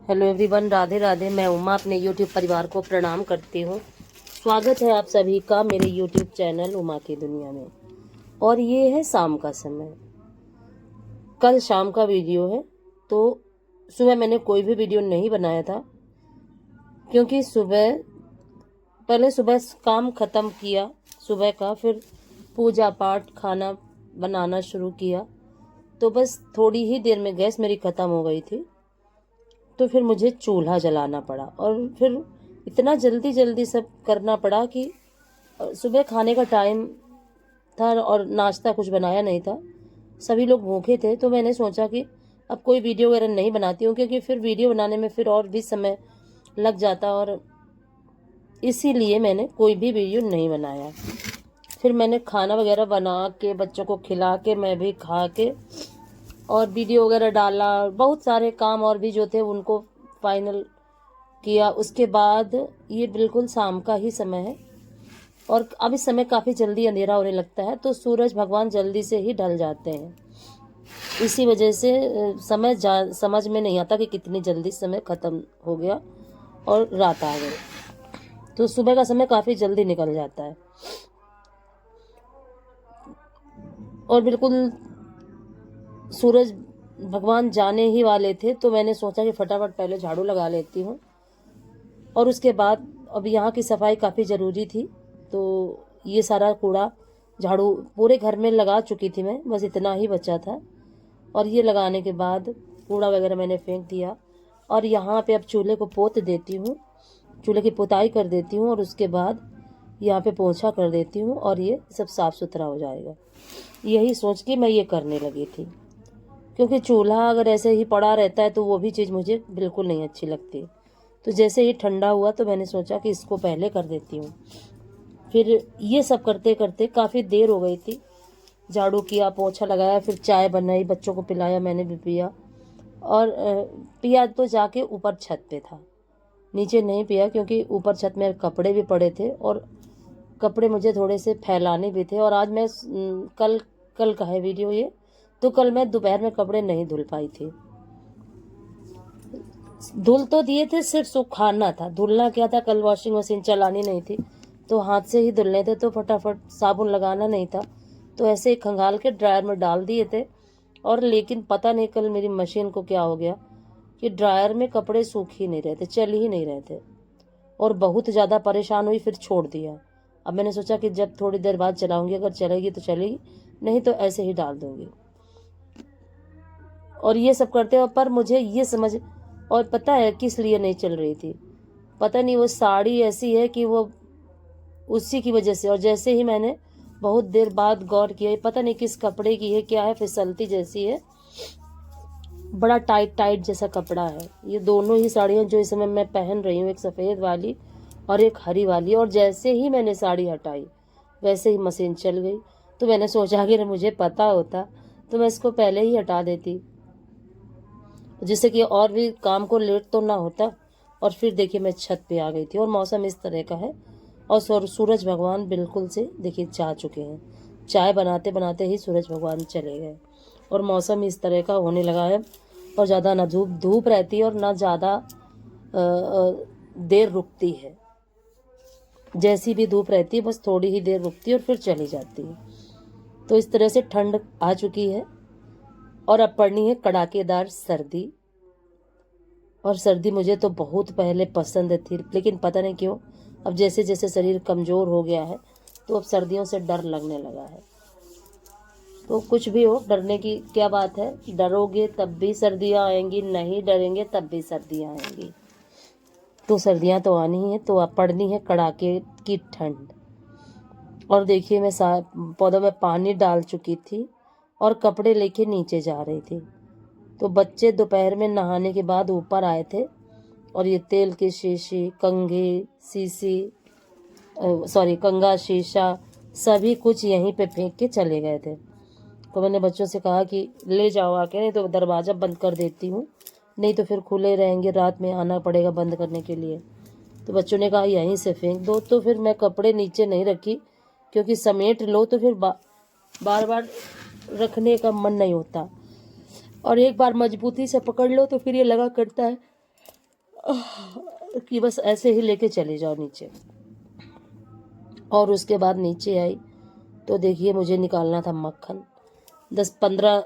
Hello everyone, Radhe Radhe. मैं उमा अपने YouTube परिवार को प्रणाम करती हूँ। स्वागत है आप सभी का मेरे यूट्यूब चैनल उमा की दुनिया में। और ये है शाम का समय, कल शाम का वीडियो है। तो सुबह मैंने कोई भी वीडियो नहीं बनाया था, क्योंकि पहले सुबह काम ख़त्म किया सुबह का, फिर पूजा पाठ खाना बनाना शुरू किया। तो बस थोड़ी ही देर में गैस मेरी ख़त्म हो गई थी, तो फिर मुझे चूल्हा जलाना पड़ा। और फिर इतना जल्दी जल्दी सब करना पड़ा कि सुबह खाने का टाइम था और नाश्ता कुछ बनाया नहीं था, सभी लोग भूखे थे। तो मैंने सोचा कि अब कोई वीडियो वगैरह नहीं बनाती हूँ, क्योंकि फिर वीडियो बनाने में फिर और भी समय लग जाता, और इसीलिए मैंने कोई भी वीडियो नहीं बनाया। फिर मैंने खाना वगैरह बना के बच्चों को खिला के मैं भी खा के और वीडियो वगैरह डाला, बहुत सारे काम और भी जो थे उनको फाइनल किया। उसके बाद ये बिल्कुल शाम का ही समय है और अब इस समय काफ़ी जल्दी अंधेरा होने लगता है, तो सूरज भगवान जल्दी से ही ढल जाते हैं। इसी वजह से समझ में नहीं आता कि कितनी जल्दी समय ख़त्म हो गया और रात आ गई। तो सुबह का समय काफ़ी जल्दी निकल जाता है और बिल्कुल सूरज भगवान जाने ही वाले थे। तो मैंने सोचा कि फटाफट पहले झाड़ू लगा लेती हूँ, और उसके बाद अब यहाँ की सफाई काफ़ी ज़रूरी थी। तो ये सारा कूड़ा झाड़ू पूरे घर में लगा चुकी थी मैं, बस इतना ही बचा था। और ये लगाने के बाद कूड़ा वगैरह मैंने फेंक दिया, और यहाँ पे अब चूल्हे को पोत देती हूँ, चूल्हे की पुताई कर देती हूँ, और उसके बाद यहाँ पे पोछा कर देती हूँ और ये सब साफ़ सुथरा हो जाएगा। यही सोच के मैं ये करने लगी थी, क्योंकि चूल्हा अगर ऐसे ही पड़ा रहता है तो वो भी चीज़ मुझे बिल्कुल नहीं अच्छी लगती। तो जैसे ही ठंडा हुआ तो मैंने सोचा कि इसको पहले कर देती हूँ। फिर ये सब करते करते काफ़ी देर हो गई थी। झाड़ू किया, पोछा लगाया, फिर चाय बनाई, बच्चों को पिलाया, मैंने भी पिया। और पिया तो जाके ऊपर छत पे था, नीचे नहीं पिया, क्योंकि ऊपर छत में कपड़े भी पड़े थे और कपड़े मुझे थोड़े से फैलाने भी थे। और आज मैं कल का है वीडियो ये, तो कल मैं दोपहर में कपड़े नहीं धुल पाई थी। धुल तो दिए थे, सिर्फ सुखाना था, धुलना क्या था, कल वॉशिंग मशीन चलानी नहीं थी तो हाथ से ही धुलने थे। तो फटाफट साबुन लगाना नहीं था, तो ऐसे ही खंगाल के ड्रायर में डाल दिए थे। और लेकिन पता नहीं कल मेरी मशीन को क्या हो गया कि ड्रायर में कपड़े सूख ही नहीं रहे थे, चल ही नहीं रहे थे, और बहुत ज़्यादा परेशान हुई, फिर छोड़ दिया। अब मैंने सोचा कि जब थोड़ी देर बाद चलाऊंगी, अगर चलेगी तो चलेगी, नहीं तो ऐसे ही डाल दूंगी। और ये सब करते हो, पर मुझे ये समझ, और पता है किस लिए नहीं चल रही थी, पता नहीं, वो साड़ी ऐसी है कि वो उसी की वजह से। और जैसे ही मैंने बहुत देर बाद गौर किया, पता नहीं किस कपड़े की है, क्या है, फिसलती जैसी है, बड़ा टाइट टाइट जैसा कपड़ा है। ये दोनों ही साड़ियाँ जो इस समय मैं पहन रही हूँ, एक सफ़ेद वाली और एक हरी वाली, और जैसे ही मैंने साड़ी हटाई वैसे ही मशीन चल गई। तो मैंने सोचा कि मुझे पता होता तो मैं इसको पहले ही हटा देती, जिससे कि और भी काम को लेट तो ना होता। और फिर देखिए मैं छत पे आ गई थी और मौसम इस तरह का है, और सूरज भगवान बिल्कुल से देखिए जा चुके हैं। चाय बनाते बनाते ही सूरज भगवान चले गए और मौसम इस तरह का होने लगा है। और ज़्यादा ना धूप धूप रहती है और ना ज़्यादा देर रुकती है। जैसी भी धूप रहती है बस थोड़ी ही देर रुकती है और फिर चली जाती है। तो इस तरह से ठंड आ चुकी है और अब पड़नी है कड़ाकेदार सर्दी। और सर्दी मुझे तो बहुत पहले पसंद थी, लेकिन पता नहीं क्यों अब जैसे जैसे शरीर कमज़ोर हो गया है तो अब सर्दियों से डर लगने लगा है। तो कुछ भी हो, डरने की क्या बात है, डरोगे तब भी सर्दियाँ आएंगी, नहीं डरेंगे तब भी सर्दियाँ आएंगी। तो सर्दियाँ तो आनी ही है, तो अब पड़नी है कड़ाके की ठंड। और देखिए मैं पौधों में पानी डाल चुकी थी और कपड़े लेके नीचे जा रही थी। तो बच्चे दोपहर में नहाने के बाद ऊपर आए थे और ये तेल के शीशी, कंघी, कंघा, शीशा, सभी कुछ यहीं पे फेंक के चले गए थे। तो मैंने बच्चों से कहा कि ले जाओ आके, नहीं तो दरवाज़ा बंद कर देती हूँ, नहीं तो फिर खुले रहेंगे, रात में आना पड़ेगा बंद करने के लिए। तो बच्चों ने कहा यहीं से फेंक दो। तो फिर मैं कपड़े नीचे नहीं रखी, क्योंकि समेट लो तो फिर बार बार रखने का मन नहीं होता, और एक बार मजबूती से पकड़ लो तो फिर ये लगा करता है कि बस ऐसे ही लेके चले जाओ नीचे। और उसके बाद नीचे आई तो देखिए मुझे निकालना था मक्खन। 10-15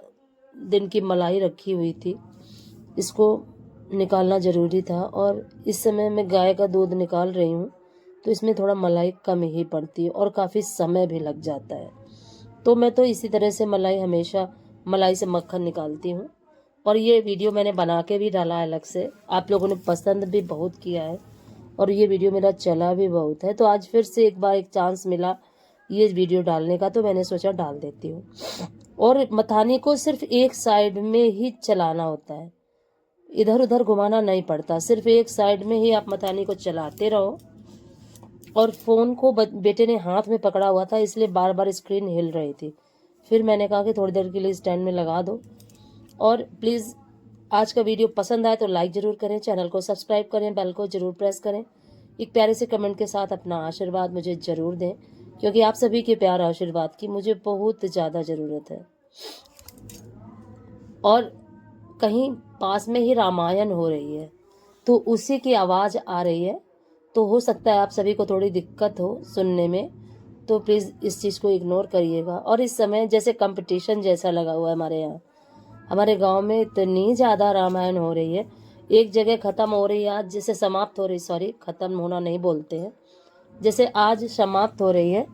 दिन की मलाई रखी हुई थी, इसको निकालना ज़रूरी था। और इस समय मैं गाय का दूध निकाल रही हूँ, तो इसमें थोड़ा मलाई कम ही पड़ती है और काफ़ी समय भी लग जाता है। तो मैं तो इसी तरह से हमेशा मलाई से मक्खन निकालती हूँ। और ये वीडियो मैंने बना के भी डाला है अलग से, आप लोगों ने पसंद भी बहुत किया है और ये वीडियो मेरा चला भी बहुत है। तो आज फिर से एक बार एक चांस मिला ये वीडियो डालने का, तो मैंने सोचा डाल देती हूँ। और मथानी को सिर्फ एक साइड में ही चलाना होता है, इधर उधर घुमाना नहीं पड़ता, सिर्फ एक साइड में ही आप मथानी को चलाते रहो। और फ़ोन को बेटे ने हाथ में पकड़ा हुआ था, इसलिए बार बार स्क्रीन हिल रही थी। फिर मैंने कहा कि थोड़ी देर के लिए स्टैंड में लगा दो। और प्लीज़ आज का वीडियो पसंद आए तो लाइक ज़रूर करें, चैनल को सब्सक्राइब करें, बेल को ज़रूर प्रेस करें। एक प्यारे से कमेंट के साथ अपना आशीर्वाद मुझे ज़रूर दें, क्योंकि आप सभी के प्यार आशीर्वाद की मुझे बहुत ज़्यादा ज़रूरत है। और कहीं पास में ही रामायण हो रही है, तो उसी की आवाज़ आ रही है, तो हो सकता है आप सभी को थोड़ी दिक्कत हो सुनने में, तो प्लीज़ इस चीज़ को इग्नोर करिएगा। और इस समय जैसे कंपटीशन जैसा लगा हुआ है हमारे यहाँ, हमारे गांव में इतनी ज़्यादा रामायण हो रही है, एक जगह ख़त्म हो रही है आज, जैसे समाप्त हो रही, सॉरी ख़त्म होना नहीं बोलते हैं, जैसे आज समाप्त हो रही है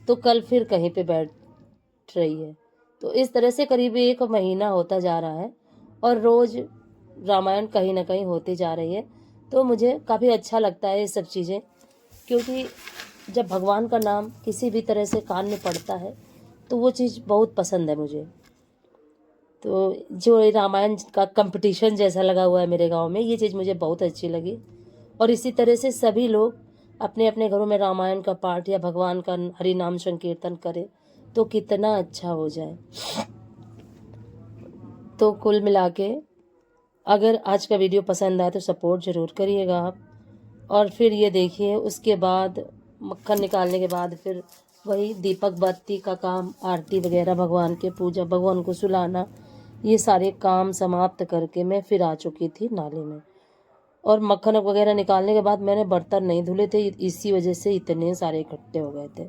तो कल फिर कहीं पे बैठ रही है। तो इस तरह से करीब 1 महीना होता जा रहा है और रोज़ रामायण कहीं ना कहीं होती जा रही है। तो मुझे काफ़ी अच्छा लगता है ये सब चीज़ें, क्योंकि जब भगवान का नाम किसी भी तरह से कान में पड़ता है तो वो चीज़ बहुत पसंद है मुझे। तो जो ये रामायण का कंपटीशन जैसा लगा हुआ है मेरे गांव में, ये चीज़ मुझे बहुत अच्छी लगी। और इसी तरह से सभी लोग अपने अपने घरों में रामायण का पाठ या भगवान का हरि नाम संकीर्तन करें तो कितना अच्छा हो जाए। तो कुल मिला के अगर आज का वीडियो पसंद आए तो सपोर्ट ज़रूर करिएगा आप। और फिर ये देखिए उसके बाद मक्खन निकालने के बाद फिर वही दीपक बत्ती का काम, आरती वगैरह, भगवान के पूजा, भगवान को सुलाना, ये सारे काम समाप्त करके मैं फिर आ चुकी थी नाले में। और मक्खन वगैरह निकालने के बाद मैंने बर्तन नहीं धुले थे, इसी वजह से इतने सारे इकट्ठे हो गए थे।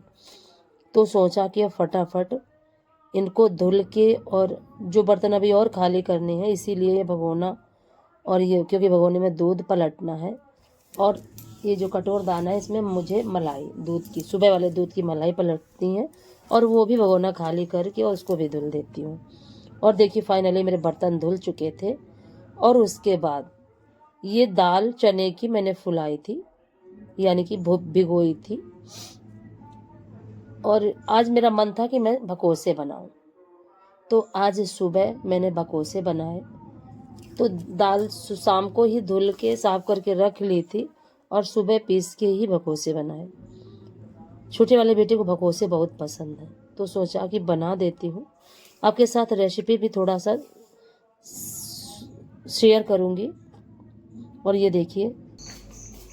तो सोचा कि अब फटाफट इनको धुल के, और जो बर्तन अभी और खाली करने हैं, इसीलिए ये भगोना, और ये क्योंकि भगोने में दूध पलटना है। और ये जो कटोर दाना है इसमें मुझे मलाई दूध की, सुबह वाले दूध की मलाई पलटती हैं, और वो भी भगोना खाली करके और उसको भी धुल देती हूँ। और देखिए फाइनली मेरे बर्तन धुल चुके थे। और उसके बाद ये दाल चने की मैंने फुलाई थी, यानी कि भिगोई थी। और आज मेरा मन था कि मैं भकोसे बनाऊं, तो आज सुबह मैंने भकोसे बनाए। तो दाल शाम को ही धुल के साफ करके रख ली थी और सुबह पीस के ही भकोसे बनाए। छोटे वाले बेटे को भकोसे बहुत पसंद है, तो सोचा कि बना देती हूँ। आपके साथ रेसिपी भी थोड़ा सा शेयर करूँगी। और ये देखिए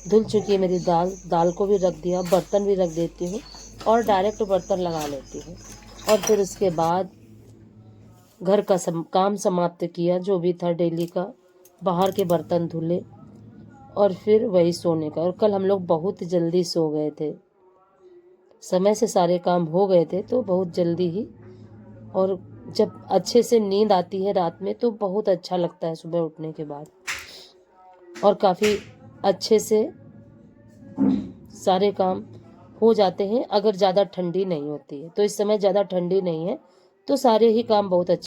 धुल चुकी है मेरी दाल, दाल को भी रख दिया, बर्तन भी रख देती हूँ और डायरेक्ट बर्तन लगा लेती हूँ। और फिर उसके बाद घर का काम समाप्त किया, जो भी था डेली का, बाहर के बर्तन धुले और फिर वही सोने का। और कल हम लोग बहुत जल्दी सो गए थे, समय से सारे काम हो गए थे, तो बहुत जल्दी ही। और जब अच्छे से नींद आती है रात में तो बहुत अच्छा लगता है सुबह उठने के बाद, और काफ़ी अच्छे से सारे काम हो जाते हैं। अगर ज़्यादा ठंडी नहीं होती है, तो इस समय ज़्यादा ठंडी नहीं है तो सारे ही काम बहुत अच्छे